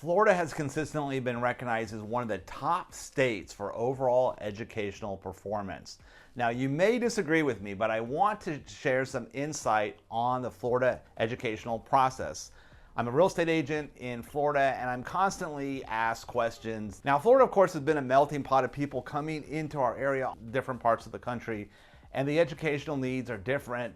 Florida has consistently been recognized as one of the top states for overall educational performance. Now, you may disagree with me, but I want to share some insight on the Florida educational process. I'm a real estate agent in Florida, and I'm constantly asked questions. Now, Florida, of course, has been a melting pot of people coming into our area, different parts of the country, and the educational needs are different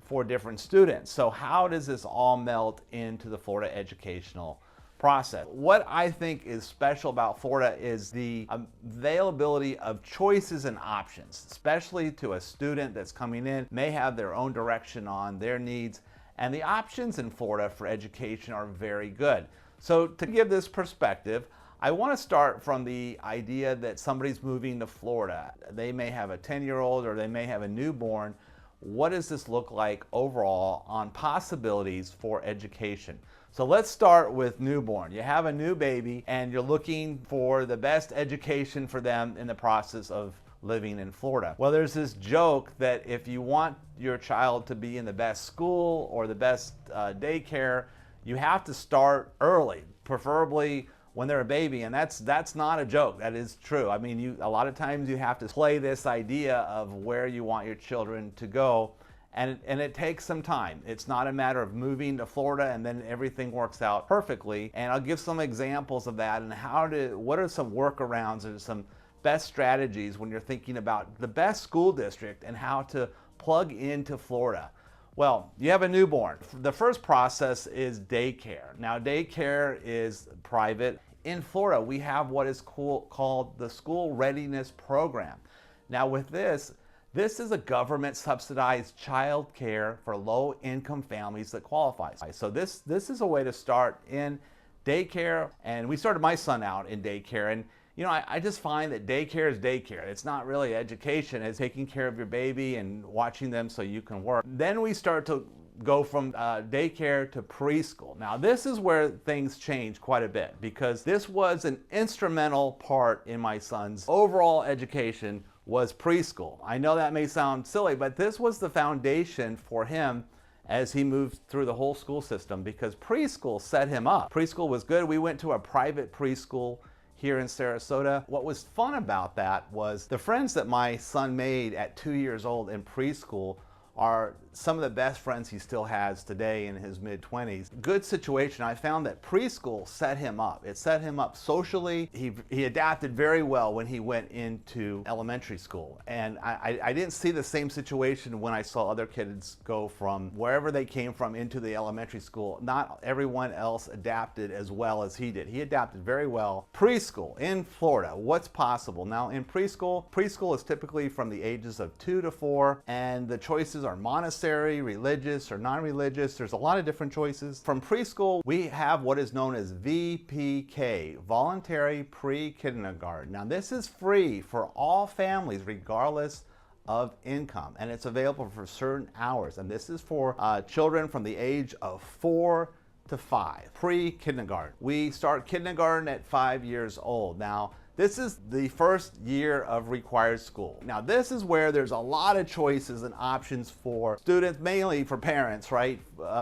for different students. So how does this all melt into the Florida educational process? What I think is special about Florida is the availability of choices and options, especially to a student that's coming in, may have their own direction on their needs, and the options in Florida for education are very good. So to give this perspective, I want to start from the idea that somebody's moving to Florida. They may have a 10-year-old or they may have a newborn. What does this look like overall on possibilities for education? So let's start with newborn. You have a new baby and you're looking for the best education for them in the process of living in Florida. Well, there's this joke that if you want your child to be in the best school or the best daycare, you have to start early, preferably when they're a baby, and that's not a joke. That is true. I mean, a lot of times you have to play this idea of where you want your children to go, and it takes some time. It's not a matter of moving to Florida and then everything works out perfectly. And I'll give some examples of that and what are some workarounds or some best strategies when you're thinking about the best school district and how to plug into Florida. Well, you have a newborn. The first process is daycare. Now, daycare is private. In Florida, we have what is called the School Readiness Program. Now, with this is a government subsidized child care for low-income families that qualify. So this is a way to start in daycare, and we started my son out in daycare, and you know, I just find that daycare is daycare. It's not really education. It's taking care of your baby and watching them so you can work. Then we start to go from daycare to preschool. Now, this is where things change quite a bit because this was an instrumental part in my son's overall education was preschool. I know that may sound silly, but this was the foundation for him as he moved through the whole school system because preschool set him up. Preschool was good. We went to a private preschool here in Sarasota. What was fun about that was the friends that my son made at 2 years old in preschool are some of the best friends he still has today in his mid-20s. Good situation. I found that preschool set him up. It set him up socially. He adapted very well when he went into elementary school. And I didn't see the same situation when I saw other kids go from wherever they came from into the elementary school. Not everyone else adapted as well as he did. He adapted very well. Preschool in Florida, what's possible? Now in preschool is typically from the ages of 2 to 4, and the choices are Montessori, religious or non-religious. There's a lot of different choices. From preschool, we have what is known as VPK, Voluntary Pre-Kindergarten. Now this is free for all families regardless of income, and it's available for certain hours. And this is for children from the age of 4 to 5, pre-kindergarten. We start kindergarten at 5 years old. Now, this is the first year of required school. Now, this is where there's a lot of choices and options for students, mainly for parents, right,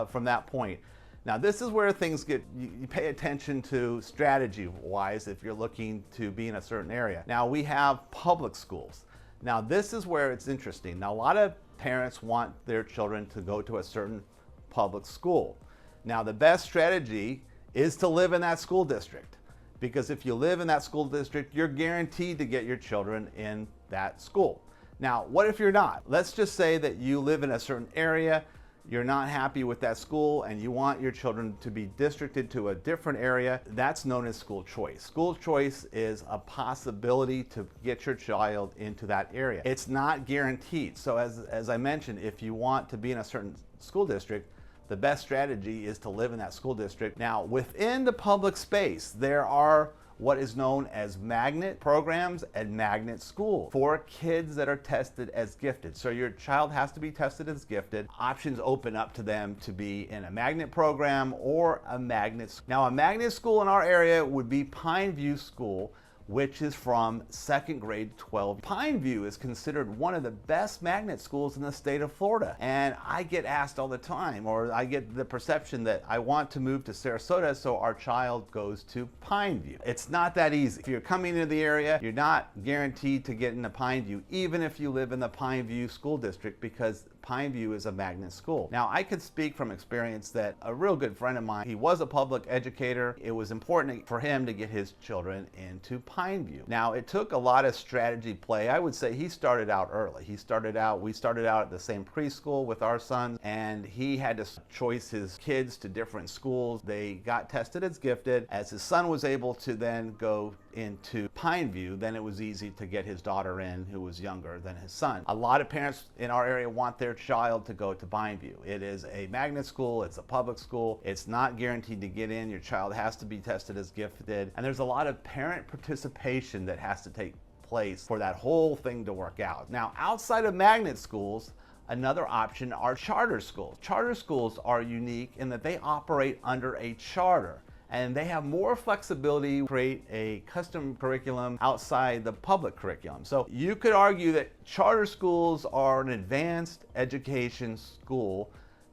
from that point. Now, this is where things get, you pay attention to strategy-wise if you're looking to be in a certain area. Now, we have public schools. Now, this is where it's interesting. Now, a lot of parents want their children to go to a certain public school. Now, the best strategy is to live in that school district, because if you live in that school district, you're guaranteed to get your children in that school. Now, what if you're not? Let's just say that you live in a certain area, you're not happy with that school, and you want your children to be districted to a different area. That's known as school choice. School choice is a possibility to get your child into that area. It's not guaranteed. So as I mentioned, if you want to be in a certain school district, the best strategy is to live in that school district. Now, within the public space, there are what is known as magnet programs and magnet schools for kids that are tested as gifted. So your child has to be tested as gifted. Options open up to them to be in a magnet program or a magnet. Now, a magnet school in our area would be Pine View School, which is from second grade to 12. Pineview is considered one of the best magnet schools in the state of Florida. And I get asked all the time, or I get the perception that I want to move to Sarasota so our child goes to Pineview. It's not that easy. If you're coming into the area, you're not guaranteed to get into Pineview, even if you live in the Pineview school district, because Pineview is a magnet school. Now, I could speak from experience that a real good friend of mine, he was a public educator. It was important for him to get his children into Pineview. Now, it took a lot of strategy play. I would say he started out early. We started out at the same preschool with our sons, and he had to choice his kids to different schools. They got tested as gifted. As his son was able to then go into Pineview, then it was easy to get his daughter in, who was younger than his son. A lot of parents in our area want their child to go to Pineview. It is a magnet school, it's a public school, it's not guaranteed to get in. Your child has to be tested as gifted, and there's a lot of parent participation that has to take place for that whole thing to work out. Now, outside of magnet schools, another option are charter schools. Charter schools are unique in that they operate under a charter, and they have more flexibility to create a custom curriculum outside the public curriculum. So you could argue that charter schools are an advanced education school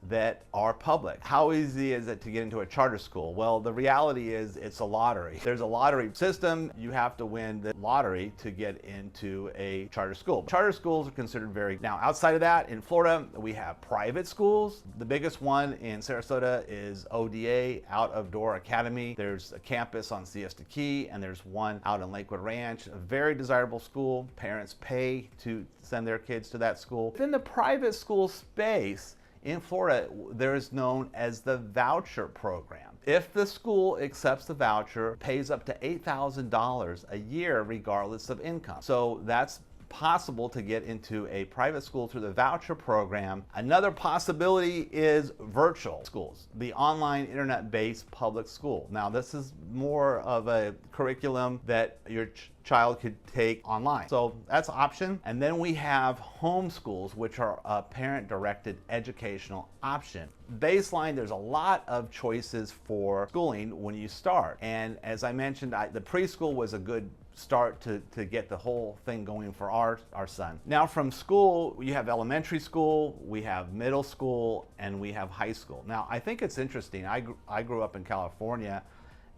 that are public. How easy is it to get into a charter school? Well, the reality is it's a lottery. There's a lottery system. You have to win the lottery to get into a charter school. Charter schools are considered very... Now, outside of that, in Florida, we have private schools. The biggest one in Sarasota is ODA, Out of Door Academy. There's a campus on Siesta Key, and there's one out in Lakewood Ranch. A very desirable school. Parents pay to send their kids to that school. Within the private school space, in Florida, there is known as the voucher program. If the school accepts the voucher, pays up to $8,000 a year regardless of income. So that's possible to get into a private school through the voucher program. Another possibility is virtual schools, the online internet-based public school. Now, this is more of a curriculum that your child could take online. So that's an option. And then we have home schools, which are a parent-directed educational option. Baseline, there's a lot of choices for schooling when you start. And as I mentioned, the preschool was a good start to get the whole thing going for our son. Now, from school, you have elementary school, we have middle school, and we have high school. Now, I think it's interesting. I grew up in California,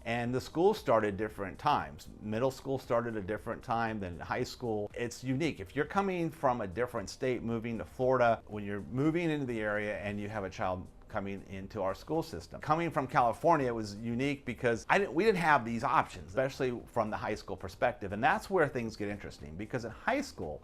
and the school started different times. Middle school started a different time than high school. It's unique. If you're coming from a different state, moving to Florida, when you're moving into the area and you have a child coming into our school system. Coming from California, it was unique because we didn't have these options, especially from the high school perspective. And that's where things get interesting, because in high school,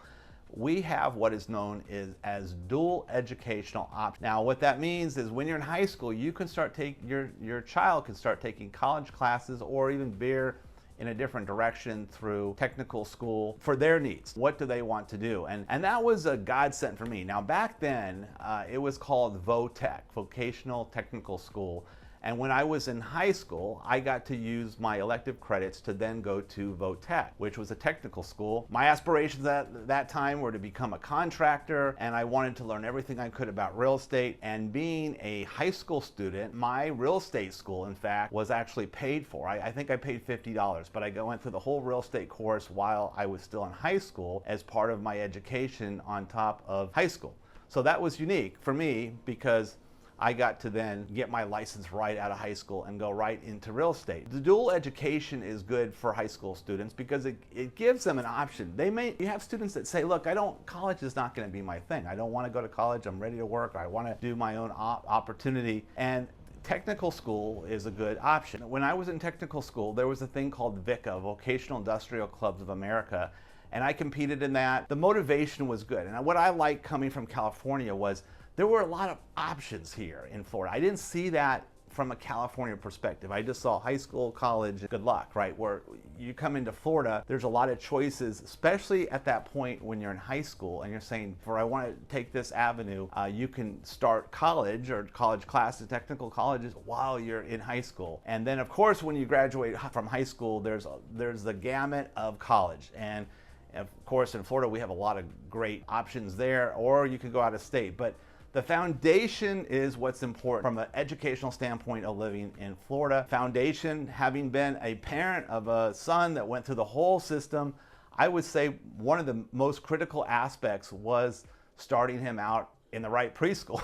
we have what is known as dual educational options. Now, what that means is when you're in high school, you can start your child can start taking college classes or even veer in a different direction through technical school for their needs. What do they want to do? And that was a godsend for me. Now, back then, it was called VOTech, Vocational Technical School. And when I was in high school, I got to use my elective credits to then go to VOTech, which was a technical school. My aspirations at that time were to become a contractor, and I wanted to learn everything I could about real estate. And being a high school student, my real estate school, in fact, was actually paid for. I think I paid $50, but I went through the whole real estate course while I was still in high school as part of my education on top of high school. So that was unique for me because I got to then get my license right out of high school and go right into real estate. The dual education is good for high school students because it gives them an option. You have students that say, look, college is not going to be my thing. I don't want to go to college. I'm ready to work. I want to do my own opportunity. And technical school is a good option. When I was in technical school, there was a thing called VICA, Vocational Industrial Clubs of America, and I competed in that. The motivation was good. And what I liked coming from California was there were a lot of options here in Florida. I didn't see that from a California perspective. I just saw high school, college, good luck, right? Where you come into Florida, there's a lot of choices, especially at that point when you're in high school and you're saying, I want to take this avenue, you can start college or college classes, technical colleges, while you're in high school. And then, of course, when you graduate from high school, there's the gamut of college. And of course, in Florida, we have a lot of great options there, or you could go out of state. But The foundation is what's important from an educational standpoint of living in Florida. Foundation, having been a parent of a son that went through the whole system, I would say one of the most critical aspects was starting him out in the right preschool.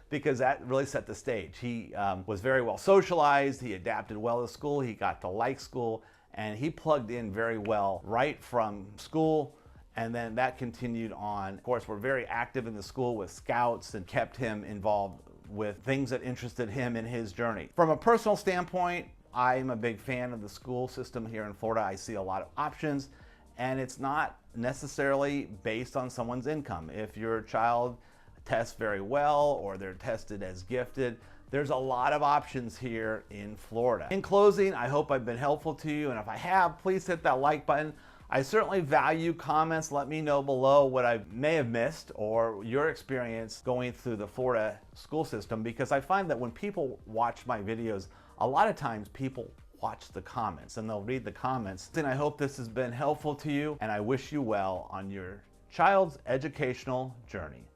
Because that really set the stage. He was very well socialized, he adapted well to school, he got to like school, and he plugged in very well right from school, and then that continued on. Of course, we're very active in the school with scouts and kept him involved with things that interested him in his journey. From a personal standpoint, I'm a big fan of the school system here in Florida. I see a lot of options, and it's not necessarily based on someone's income. If your child tests very well or they're tested as gifted, there's a lot of options here in Florida. In closing, I hope I've been helpful to you, and if I have, please hit that like button. I certainly value comments. Let me know below what I may have missed or your experience going through the Florida school system, because I find that when people watch my videos, a lot of times people watch the comments and they'll read the comments. And I hope this has been helpful to you, and I wish you well on your child's educational journey.